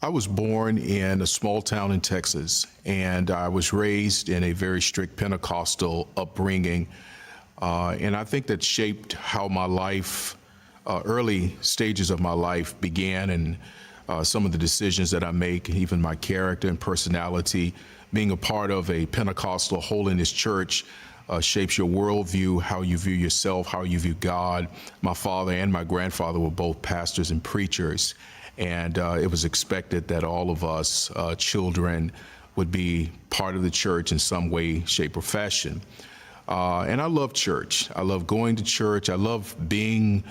I was born in a small town in Texas, and I was raised in a very strict Pentecostal upbringing. And I think that shaped how my life, early stages of my life began, and some of the decisions that I make, even my character and personality. Being a part of a Pentecostal holiness church shapes your worldview, how you view yourself, how you view God. My father and my grandfather were both pastors and preachers. And it was expected that all of us children would be part of the church in some way, shape, or fashion. And I love church. I love going to church. I love being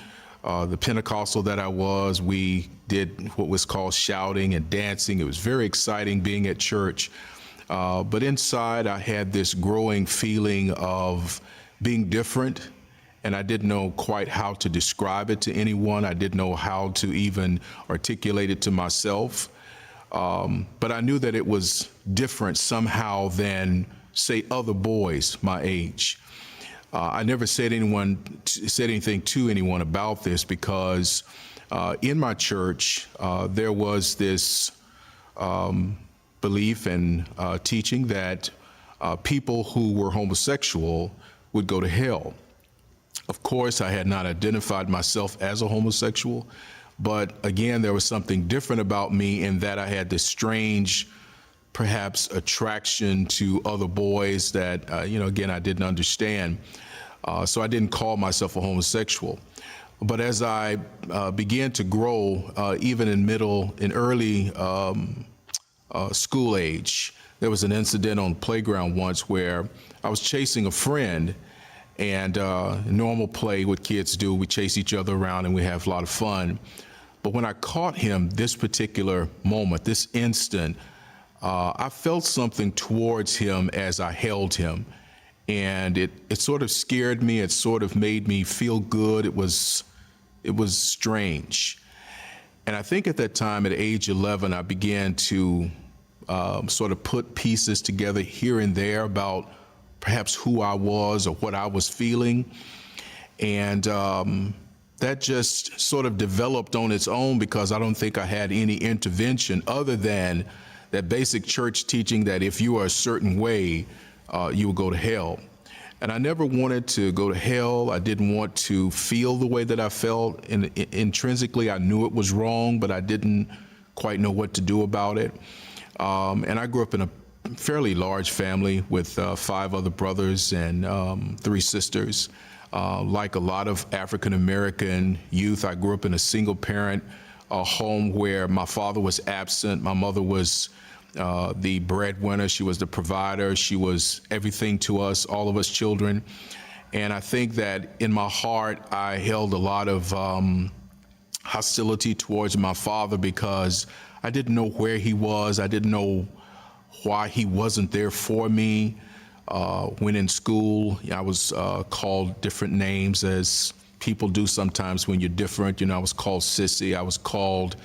the Pentecostal that I was. We did what was called shouting and dancing. It was very exciting being at church. But inside, I had this growing feeling of being different. And I didn't know quite how to describe it to anyone. I didn't know how to even articulate it to myself. But I knew that it was different somehow than, say, other boys my age. I never said anything to anyone about this because in my church, there was this belief and teaching that people who were homosexual would go to hell. Of course, I had not identified myself as a homosexual, but again, there was something different about me in that I had this strange, perhaps, attraction to other boys that, again, I didn't understand. So I didn't call myself a homosexual. But as I began to grow, even in early school age, there was an incident on the playground once where I was chasing a friend. And normal play, what kids do, we chase each other around and we have a lot of fun. But when I caught him, this particular moment, this instant, I felt something towards him as I held him. And it sort of scared me. It sort of made me feel good. It was strange. And I think at that time, at age 11, I began to sort of put pieces together here and there about perhaps who I was or what I was feeling. And that just sort of developed on its own because I don't think I had any intervention other than that basic church teaching that if you are a certain way, you will go to hell. And I never wanted to go to hell. I didn't want to feel the way that I felt. And intrinsically, I knew it was wrong, but I didn't quite know what to do about it. And I grew up in a fairly large family with 5 other brothers and 3 sisters. Like a lot of African American youth, I grew up in a single parent home where my father was absent. My mother was the breadwinner. She was the provider. She was everything to us, all of us children. And I think that in my heart, I held a lot of hostility towards my father because I didn't know where he was. I didn't know why he wasn't there for me. When in school, I was called different names as people do sometimes when you're different. I was called sissy. I was called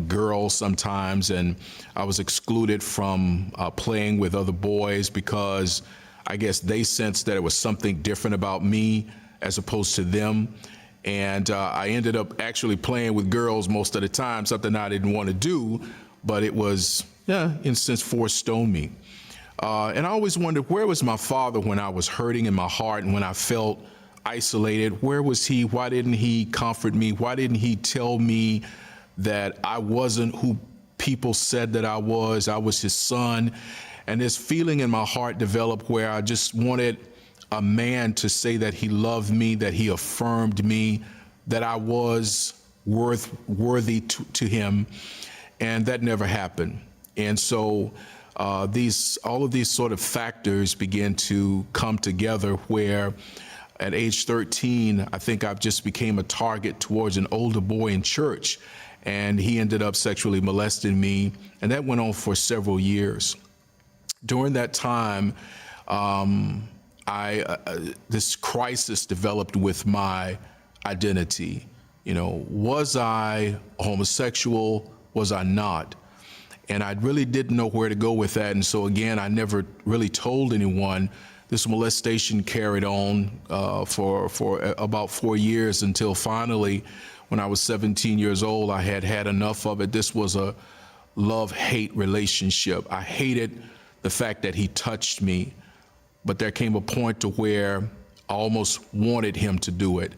girl sometimes, and I was excluded from playing with other boys because I guess they sensed that it was something different about me as opposed to them. And I ended up actually playing with girls most of the time, something I didn't want to do, but it was, in a sense, forced on me. And I always wondered, where was my father when I was hurting in my heart and when I felt isolated? Where was he? Why didn't he comfort me? Why didn't he tell me that I wasn't who people said that I was his son? And this feeling in my heart developed where I just wanted a man to say that he loved me, that he affirmed me, that I was worthy to him. And that never happened. And so all of these sort of factors began to come together where at age 13, I think I just became a target towards an older boy in church. And he ended up sexually molesting me. And that went on for several years. During that time, this crisis developed with my identity. Was I homosexual? Was I not? And I really didn't know where to go with that. And so again, I never really told anyone. This molestation carried on for about 4 years until finally, when I was 17 years old, I had had enough of it. This was a love-hate relationship. I hated the fact that he touched me, but there came a point to where I almost wanted him to do it.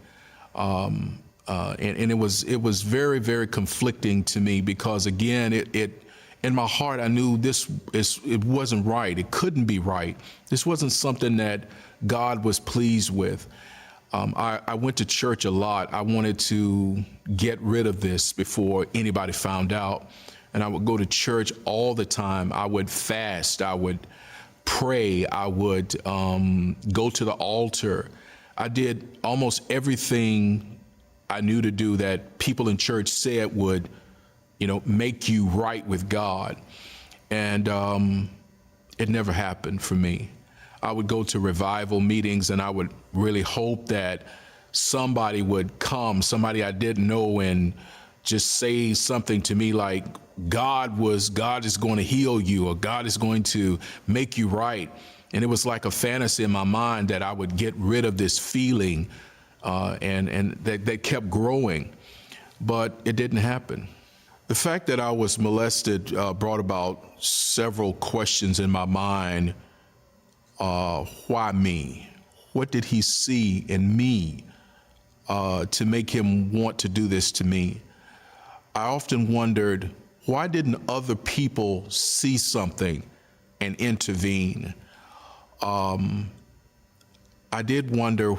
And it was very, very conflicting to me because, again, it in my heart, I knew it wasn't right. It couldn't be right. This wasn't something that God was pleased with. I went to church a lot. I wanted to get rid of this before anybody found out. And I would go to church all the time. I would fast. I would pray. I would go to the altar. I did almost everything I knew to do that people in church said would, make you right with God. And it never happened for me. I would go to revival meetings and I would really hope that somebody would come, somebody I didn't know, and just say something to me like, God is going to heal you, or God is going to make you right. And it was like a fantasy in my mind that I would get rid of this feeling, and that kept growing, but it didn't happen. The fact that I was molested brought about several questions in my mind. Why me? What did he see in me to make him want to do this to me? I often wondered, why didn't other people see something and intervene? I did wonder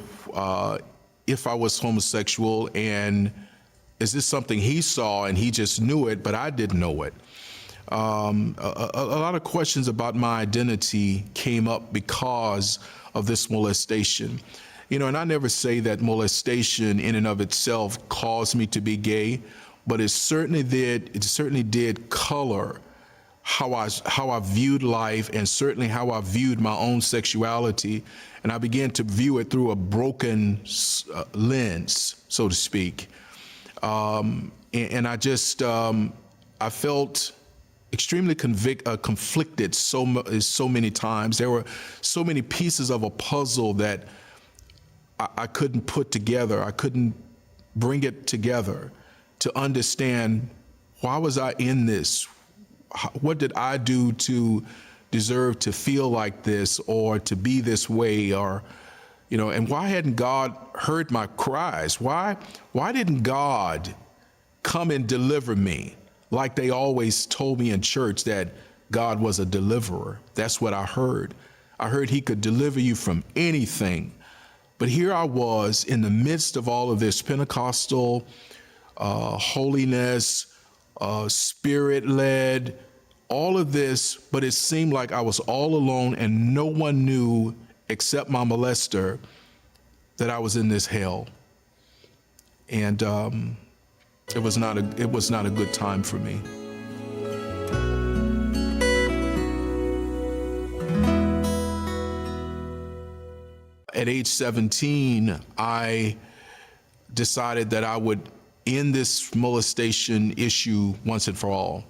if I was homosexual, and is this something he saw and he just knew it, but I didn't know it? A lot of questions about my identity came up because of this molestation. And I never say that molestation in and of itself caused me to be gay, but it certainly did color how I viewed life, and certainly how I viewed my own sexuality. And I began to view it through a broken lens, so to speak. And I just, I felt extremely conflicted so many times. There were so many pieces of a puzzle that I couldn't put together. I couldn't bring it together to understand, why was I in this? What did I do to deserve to feel like this, or to be this way, or, and why hadn't God heard my cries? Why didn't God come and deliver me? Like they always told me in church that God was a deliverer. That's what I heard. I heard he could deliver you from anything. But here I was in the midst of all of this Pentecostal holiness, spirit-led, all of this, but it seemed like I was all alone and no one knew except my molester that I was in this hell. And it was not a good time for me. At age 17, I decided that I would end this molestation issue once and for all.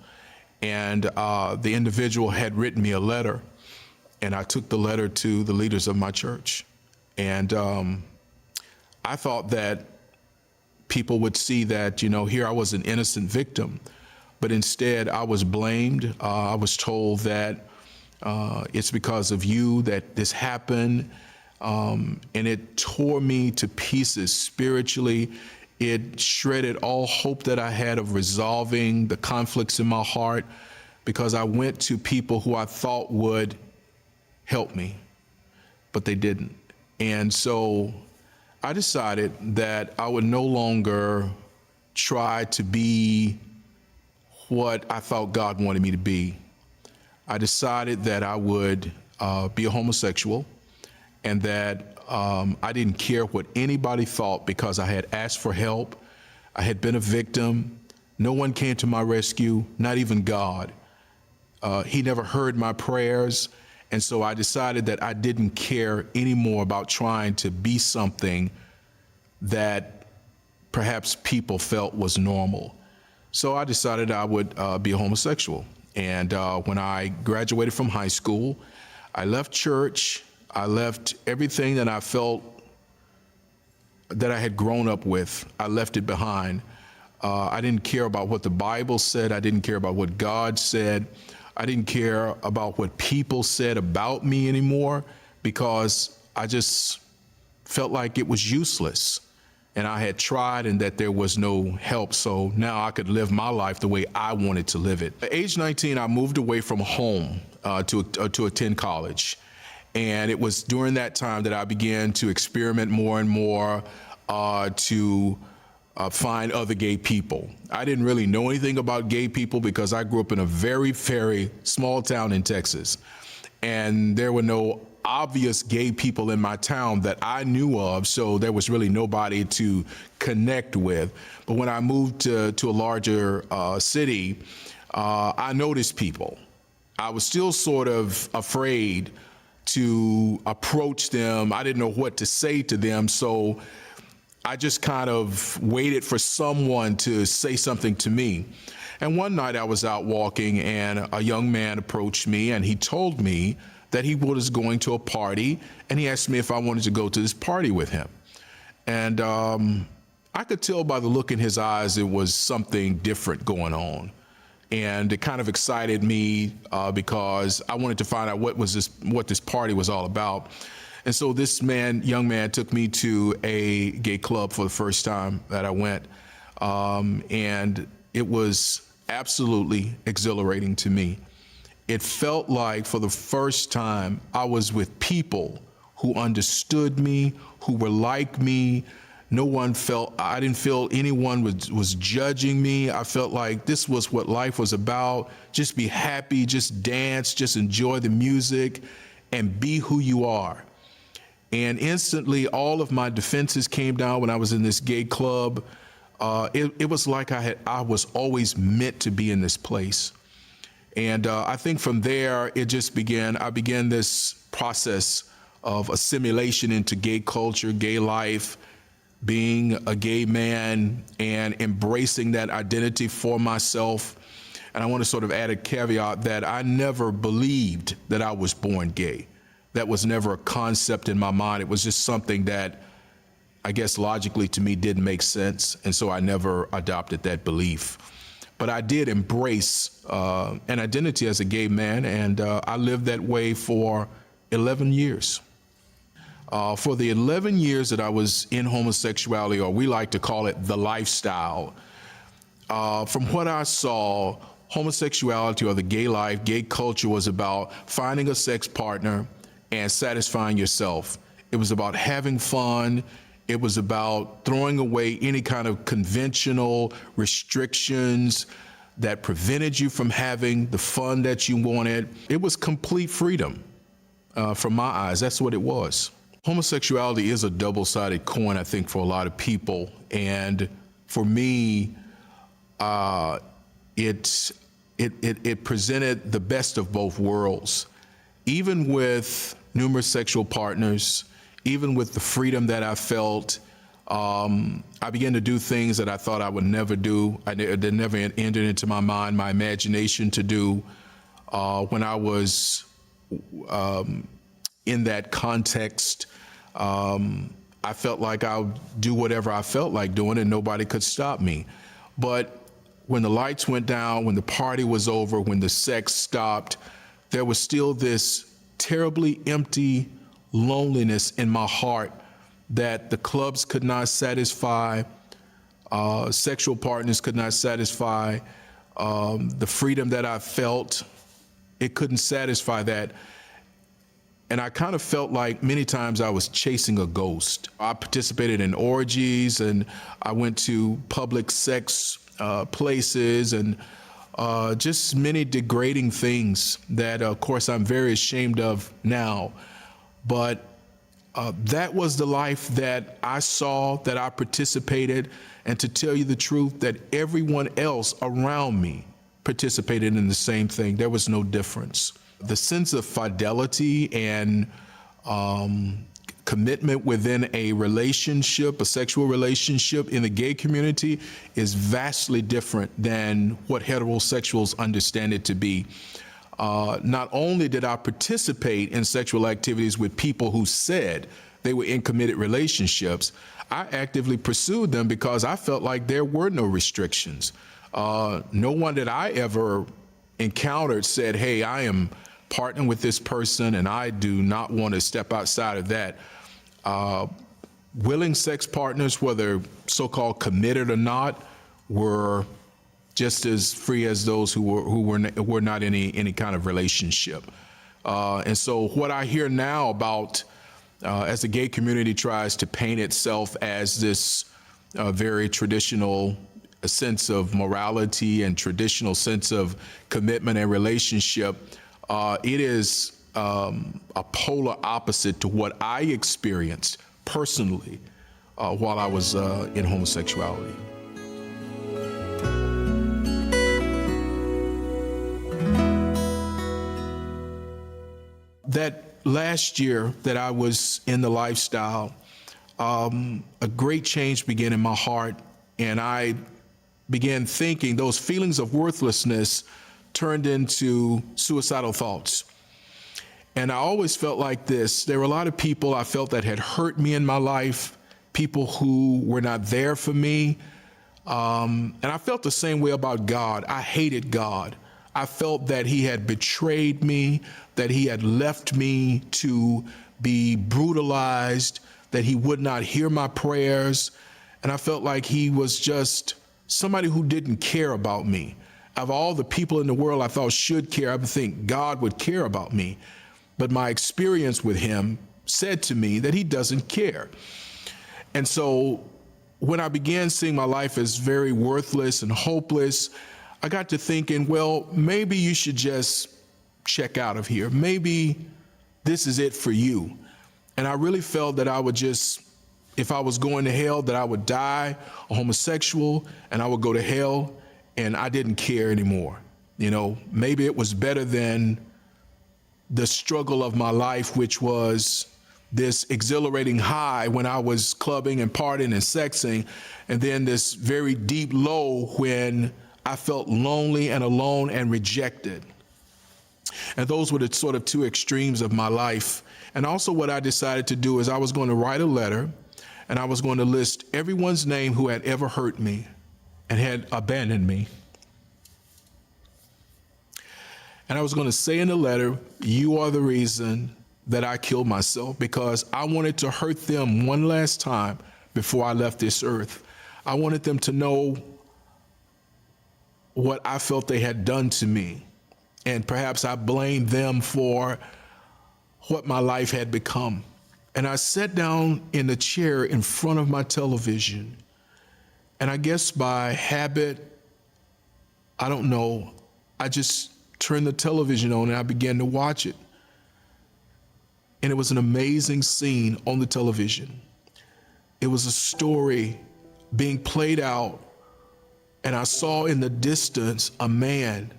And the individual had written me a letter, and I took the letter to the leaders of my church. And I thought that people would see that, here I was an innocent victim, but instead I was blamed. I was told that it's because of you that this happened, and it tore me to pieces spiritually. It shredded all hope that I had of resolving the conflicts in my heart, because I went to people who I thought would help me, but they didn't. And so I decided that I would no longer try to be what I thought God wanted me to be. I decided that I would be a homosexual, and that I didn't care what anybody thought, because I had asked for help. I had been a victim. No one came to my rescue, not even God. He never heard my prayers. And so I decided that I didn't care anymore about trying to be something that perhaps people felt was normal. So I decided I would be a homosexual. And when I graduated from high school, I left church. I left everything that I felt that I had grown up with. I left it behind. I didn't care about what the Bible said. I didn't care about what God said. I didn't care about what people said about me anymore because I just felt like it was useless. And I had tried and that there was no help. So now I could live my life the way I wanted to live it. At age 19, I moved away from home to attend college. And it was during that time that I began to experiment more and more to find other gay people. I didn't really know anything about gay people because I grew up in a very, very small town in Texas. And there were no obvious gay people in my town that I knew of, so there was really nobody to connect with. But when I moved to a larger city, I noticed people. I was still sort of afraid to approach them. I didn't know what to say to them, so I just kind of waited for someone to say something to me. And one night I was out walking and a young man approached me and he told me that he was going to a party and he asked me if I wanted to go to this party with him. And I could tell by the look in his eyes it was something different going on. And it kind of excited me because I wanted to find out what this party was all about. And so this young man took me to a gay club for the first time that I went. And it was absolutely exhilarating to me. It felt like for the first time I was with people who understood me, who were like me. I didn't feel anyone was judging me. I felt like this was what life was about. Just be happy, just dance, just enjoy the music and be who you are. And instantly all of my defenses came down when I was in this gay club. It was like I was always meant to be in this place. And I think from there, it just began. I began this process of assimilation into gay culture, gay life, being a gay man and embracing that identity for myself. And I want to sort of add a caveat that I never believed that I was born gay. That was never a concept in my mind. It was just something that I guess logically to me didn't make sense. And so I never adopted that belief. But I did embrace an identity as a gay man, and I lived that way for 11 years. For the 11 years that I was in homosexuality, or we like to call it the lifestyle, from what I saw, homosexuality or the gay life, gay culture was about finding a sex partner and satisfying yourself. It was about having fun. It was about throwing away any kind of conventional restrictions that prevented you from having the fun that you wanted. It was complete freedom from my eyes. That's what it was. Homosexuality is a double-sided coin, I think, for a lot of people. And for me, it presented the best of both worlds. Even with numerous sexual partners, even with the freedom that I felt, I began to do things that I thought I would never do. That never entered into my mind, my imagination to do. When I was in that context, I felt like I would do whatever I felt like doing and nobody could stop me. But when the lights went down, when the party was over, when the sex stopped, there was still this terribly empty loneliness in my heart that the clubs could not satisfy, sexual partners could not satisfy, the freedom that I felt, it couldn't satisfy that. And I kind of felt like many times I was chasing a ghost. I participated in orgies and I went to public sex places and just many degrading things that, of course, I'm very ashamed of now. But that was the life that I saw, that I participated, and to tell you the truth, that everyone else around me participated in the same thing. There was no difference. The sense of fidelity and commitment within a relationship, a sexual relationship in the gay community is vastly different than what heterosexuals understand it to be. Not only did I participate in sexual activities with people who said they were in committed relationships, I actively pursued them because I felt like there were no restrictions. No one that I ever encountered said, hey, I am partnering with this person and I do not want to step outside of that. Willing sex partners, whether so-called committed or not, were just as free as those who were not in any kind of relationship. And so what I hear now about as the gay community tries to paint itself as this very traditional sense of morality and traditional sense of commitment and relationship, it is a polar opposite to what I experienced personally while I was in homosexuality. That last year that I was in the lifestyle, a great change began in my heart, and I began thinking those feelings of worthlessness turned into suicidal thoughts. And I always felt like this. There were a lot of people I felt that had hurt me in my life, people who were not there for me. And I felt the same way about God. I hated God. I felt that he had betrayed me, that he had left me to be brutalized, that he would not hear my prayers. And I felt like he was just somebody who didn't care about me. Of all the people in the world I thought should care, I would think God would care about me. But my experience with him said to me that he doesn't care. And so when I began seeing my life as very worthless and hopeless, I got to thinking, well, maybe you should just check out of here. Maybe this is it for you. And I really felt that I would just, if I was going to hell, that I would die a homosexual and I would go to hell, and I didn't care anymore. You know, maybe it was better than the struggle of my life, which was this exhilarating high when I was clubbing and partying and sexing, and then this very deep low when I felt lonely and alone and rejected. And those were the sort of two extremes of my life. And also what I decided to do is I was going to write a letter, and I was going to list everyone's name who had ever hurt me and had abandoned me. And I was going to say in the letter, you are the reason that I killed myself, because I wanted to hurt them one last time before I left this earth. I wanted them to know what I felt they had done to me. And perhaps I blamed them for what my life had become. And I sat down in the chair in front of my television. And I guess by habit, I don't know, I just turned the television on and I began to watch it. And it was an amazing scene on the television. It was a story being played out, and I saw in the distance a man,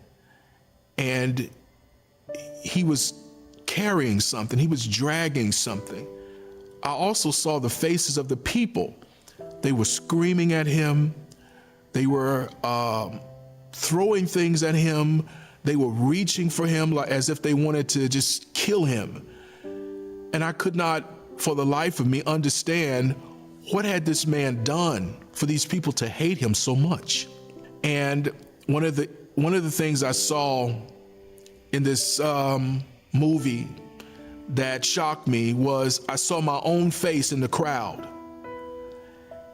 and he was carrying something. He was dragging something. I also saw the faces of the people. They were screaming at him. They were throwing things at him. They were reaching for him like as if they wanted to just kill him. And I could not, for the life of me, understand what had this man done for these people to hate him so much. And one of the things I saw in this movie that shocked me was I saw my own face in the crowd.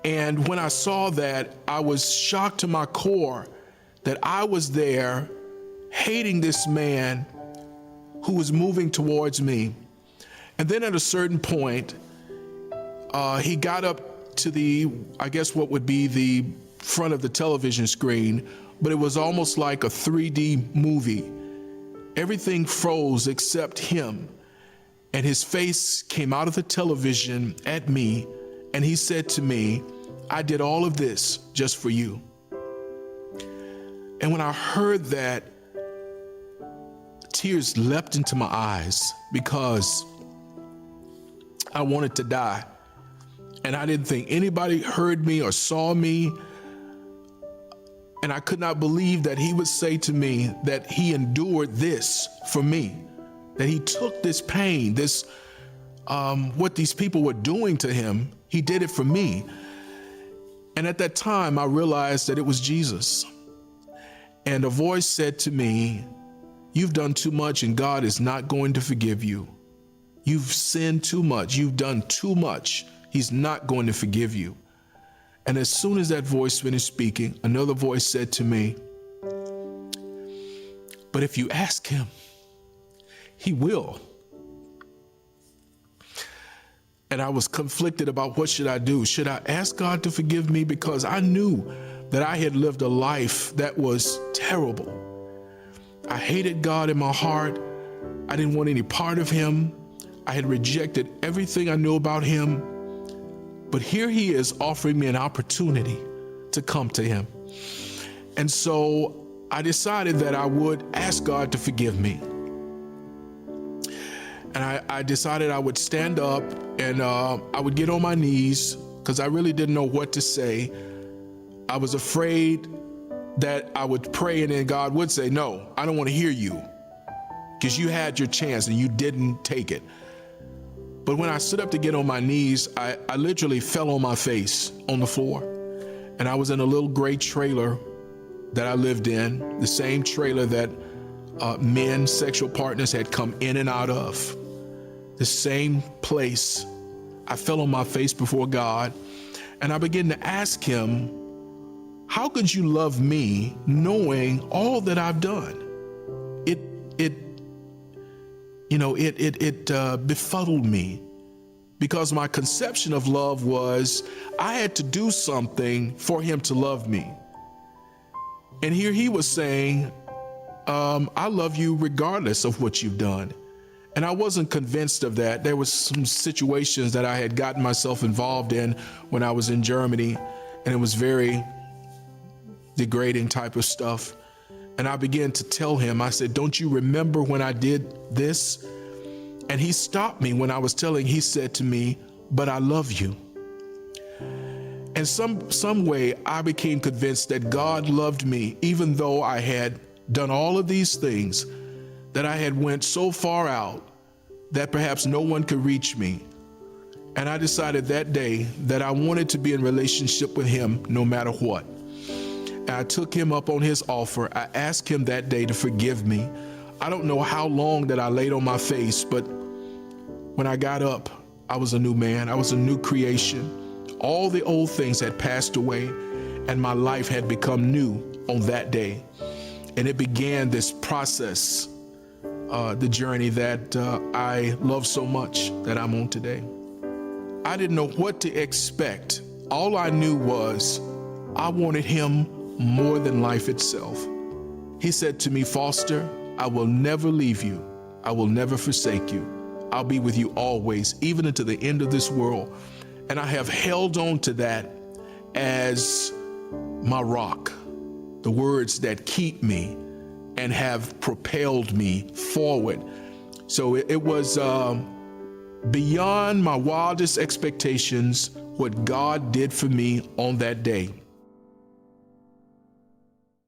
And when I saw that, I was shocked to my core that I was there hating this man who was moving towards me. And then at a certain point, he got up to the, I guess what would be the front of the television screen, but it was almost like a 3D movie. Everything froze except him. And his face came out of the television at me, and he said to me, I did all of this just for you. And when I heard that, tears leapt into my eyes because I wanted to die. And I didn't think anybody heard me or saw me. And I could not believe that he would say to me that he endured this for me, that he took this pain, this what these people were doing to him, he did it for me. And at that time, I realized that it was Jesus. And a voice said to me, you've done too much and God is not going to forgive you. You've sinned too much. You've done too much. He's not going to forgive you. And as soon as that voice finished speaking, another voice said to me, but if you ask him, he will. And I was conflicted about what should I do? Should I ask God to forgive me? Because I knew that I had lived a life that was terrible. I hated God in my heart. I didn't want any part of him. I had rejected everything I knew about him. But here he is offering me an opportunity to come to him. And so I decided that I would ask God to forgive me. And I decided I would stand up and I would get on my knees because I really didn't know what to say. I was afraid that I would pray and then God would say, no, I don't want to hear you because you had your chance and you didn't take it. But when I stood up to get on my knees, I literally fell on my face on the floor. And I was in a little gray trailer that I lived in, the same trailer that men, sexual partners had come in and out of. The same place. I fell on my face before God and I began to ask him, how could you love me knowing all that I've done? It befuddled me because my conception of love was I had to do something for him to love me. And here he was saying, I love you regardless of what you've done. And I wasn't convinced of that. There was some situations that I had gotten myself involved in when I was in Germany, and it was very degrading type of stuff. And I began to tell him, I said, don't you remember when I did this? And he stopped me when I was telling, he said to me, but I love you. And some way I became convinced that God loved me, even though I had done all of these things, that I had went so far out that perhaps no one could reach me. And I decided that day that I wanted to be in relationship with him no matter what. And I took him up on his offer. I asked him that day to forgive me. I don't know how long that I laid on my face, but when I got up, I was a new man. I was a new creation. All the old things had passed away and my life had become new on that day. And it began this process, the journey that I love so much that I'm on today. I didn't know what to expect. All I knew was I wanted him more than life itself. He said to me, Foster, I will never leave you. I will never forsake you. I'll be with you always, even unto the end of this world. And I have held on to that as my rock, the words that keep me and have propelled me forward. So it was beyond my wildest expectations what God did for me on that day.